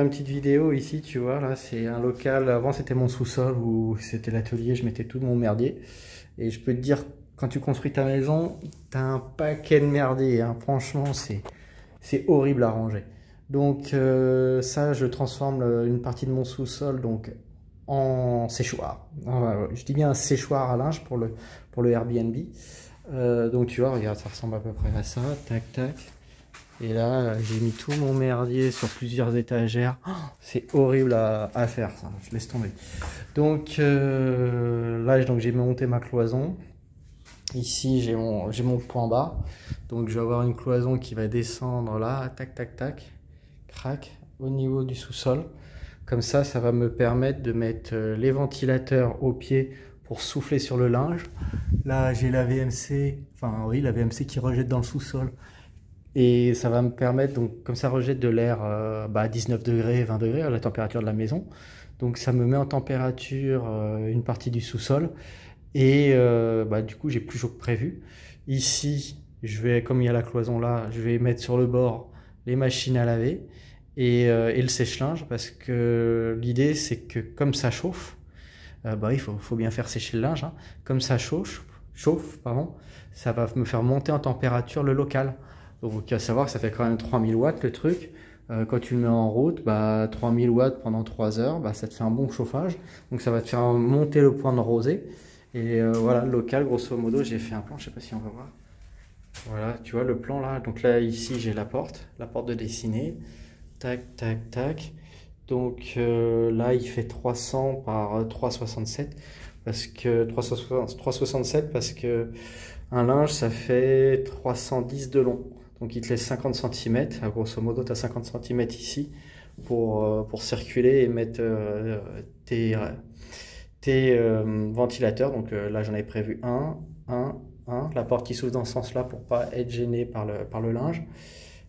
Une petite vidéo ici, tu vois, là c'est un local, avant c'était mon sous-sol où c'était l'atelier, je mettais tout mon merdier. Et je peux te dire, quand tu construis ta maison, t'as un paquet de merdier, hein. Franchement c'est horrible à ranger. Donc ça, je transforme une partie de mon sous-sol donc en séchoir. Je dis bien un séchoir à linge pour le Airbnb. Donc tu vois, regarde, ça ressemble à peu près à ça, tac tac. Et là, j'ai mis tout mon merdier sur plusieurs étagères. Oh, c'est horrible à faire, ça. Je laisse tomber. Donc là, j'ai monté ma cloison. Ici, j'ai mon point bas. Donc je vais avoir une cloison qui va descendre là, tac, tac, tac, crac, au niveau du sous-sol. Comme ça va me permettre de mettre les ventilateurs au pied pour souffler sur le linge. Là, j'ai la VMC, enfin oui, la VMC qui rejette dans le sous-sol. Et ça va me permettre, donc comme ça rejette de l'air à 19 degrés, 20 degrés à la température de la maison. Donc ça me met en température une partie du sous-sol. Et du coup, j'ai plus chaud que prévu. Ici, comme il y a la cloison là, je vais mettre sur le bord les machines à laver et le sèche-linge. Parce que l'idée, c'est que comme ça chauffe, il faut bien faire sécher le linge, hein. Comme ça chauffe, pardon, ça va me faire monter en température le local. Donc à savoir que ça fait quand même 3000 watts le truc. Quand tu le mets en route, 3000 watts pendant 3 heures, ça te fait un bon chauffage. Donc ça va te faire monter le point de rosée. Et voilà, le local, grosso modo, j'ai fait un plan, je sais pas si on va voir. Voilà, tu vois le plan là. Donc là, ici, j'ai la porte de dessinée. Tac, tac, tac. Donc là, il fait 300 par 367 parce que 367 parce que un linge, ça fait 310 de long. Donc il te laisse 50 cm. Grosso modo, tu as 50 cm ici pour circuler et mettre tes ventilateurs. Donc là, j'en avais prévu un. La porte qui s'ouvre dans ce sens-là pour pas être gêné par le linge.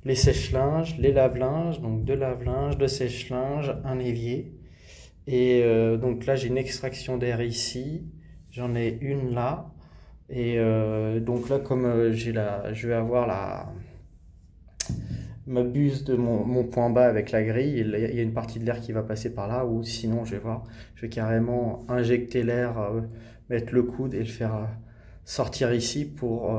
Les sèche-linges, les lave-linges, donc deux lave-linges, deux sèche-linges, un évier. Et donc là, j'ai une extraction d'air ici. J'en ai une là. Et donc là, comme je vais avoir ma buse de mon point bas avec la grille, il y a une partie de l'air qui va passer par là, ou sinon je vais carrément injecter l'air, mettre le coude et le faire sortir ici pour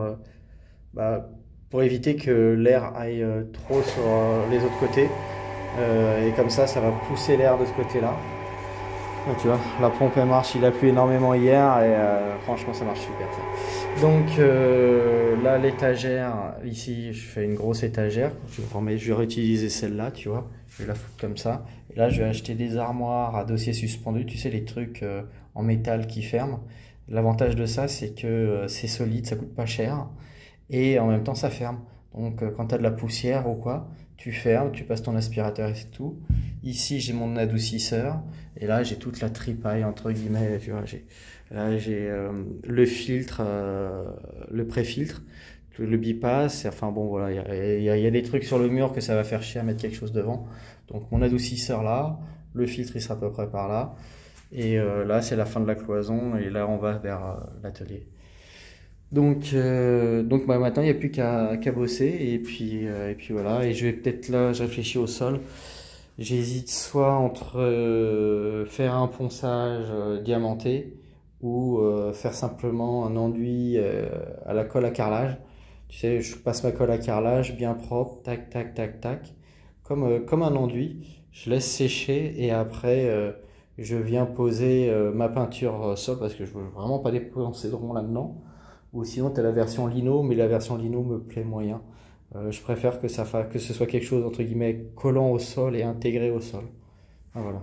éviter que l'air aille trop sur les autres côtés. Et comme ça va pousser l'air de ce côté-là. Donc, tu vois, la pompe elle marche, il a plu énormément hier et franchement ça marche super ça. Donc là l'étagère, ici je fais une grosse étagère, je vais réutiliser celle-là, tu vois, je vais la foutre comme ça. Et là je vais acheter des armoires à dossier suspendu, tu sais les trucs en métal qui ferment. L'avantage de ça c'est que c'est solide, ça coûte pas cher et en même temps ça ferme. Donc quand tu as de la poussière ou quoi, tu fermes, tu passes ton aspirateur et c'est tout. Ici j'ai mon adoucisseur et là j'ai toute la tripaille entre guillemets, tu vois, là j'ai le filtre, le pré-filtre, le bypass, enfin bon voilà, il y a des trucs sur le mur que ça va faire chier à mettre quelque chose devant. Donc mon adoucisseur là, le filtre il sera à peu près par là. Et là c'est la fin de la cloison et là on va vers l'atelier. Donc maintenant il n'y a plus qu'à bosser et puis voilà. Et je vais peut-être là, je réfléchis au sol. J'hésite soit entre faire un ponçage diamanté ou faire simplement un enduit à la colle à carrelage. Tu sais, je passe ma colle à carrelage bien propre, tac tac tac tac, comme un enduit. Je laisse sécher et après je viens poser ma peinture sol parce que je veux vraiment pas dépenser de rond là-dedans. Ou sinon tu as la version lino, mais la version lino me plaît moyen. Je préfère que ce soit quelque chose entre guillemets collant au sol et intégré au sol. Ah, voilà.